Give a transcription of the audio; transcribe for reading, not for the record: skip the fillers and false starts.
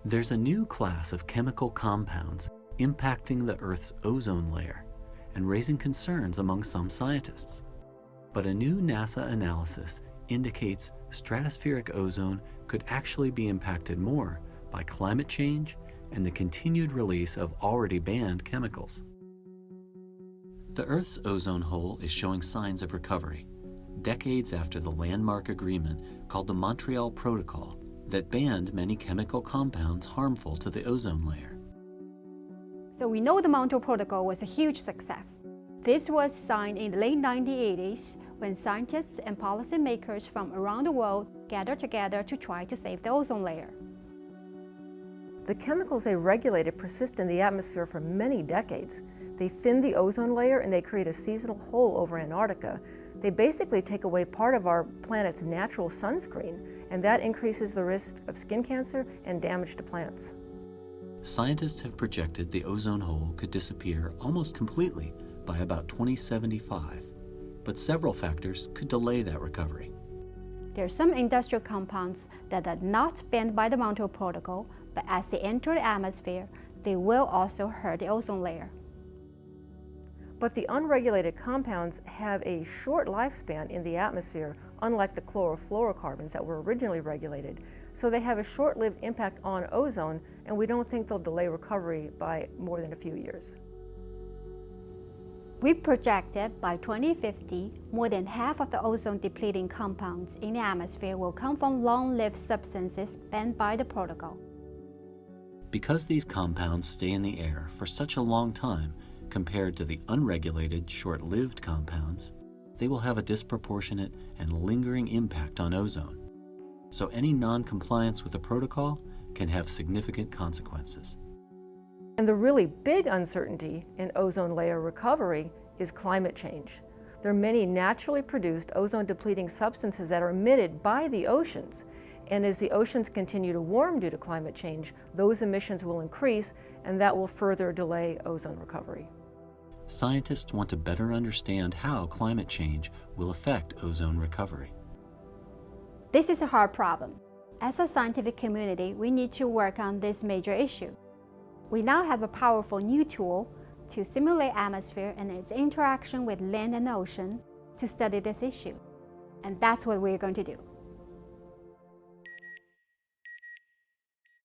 There's a new class of chemical compounds impacting the Earth's ozone layer and raising concerns among some scientists. But a new NASA analysis indicates stratospheric ozone could actually be impacted more by climate change and the continued release of already banned chemicals. The Earth's ozone hole is showing signs of recovery, decades after the landmark agreement called the Montreal Protocol that banned many chemical compounds harmful to the ozone layer. So we know the Montreal Protocol was a huge success. This was signed in the late 1980s when scientists and policymakers from around the world gathered together to try to save the ozone layer. The chemicals they regulated persist in the atmosphere for many decades. They thin the ozone layer and they create a seasonal hole over Antarctica. They basically take away part of our planet's natural sunscreen, and that increases the risk of skin cancer and damage to plants. Scientists have projected the ozone hole could disappear almost completely by about 2075, but several factors could delay that recovery. There are some industrial compounds that are not banned by the Montreal Protocol, but as they enter the atmosphere, they will also hurt the ozone layer. But the unregulated compounds have a short lifespan in the atmosphere, unlike the chlorofluorocarbons that were originally regulated. So they have a short-lived impact on ozone, and we don't think they'll delay recovery by more than a few years. We projected by 2050, more than half of the ozone-depleting compounds in the atmosphere will come from long-lived substances banned by the protocol. Because these compounds stay in the air for such a long time compared to the unregulated, short-lived compounds, they will have a disproportionate and lingering impact on ozone. So any non-compliance with the protocol can have significant consequences. And the really big uncertainty in ozone layer recovery is climate change. There are many naturally produced ozone-depleting substances that are emitted by the oceans. And as the oceans continue to warm due to climate change, those emissions will increase, and that will further delay ozone recovery. Scientists want to better understand how climate change will affect ozone recovery. This is a hard problem. As a scientific community, we need to work on this major issue. We now have a powerful new tool to simulate atmosphere and its interaction with land and ocean to study this issue. And that's what we're going to do.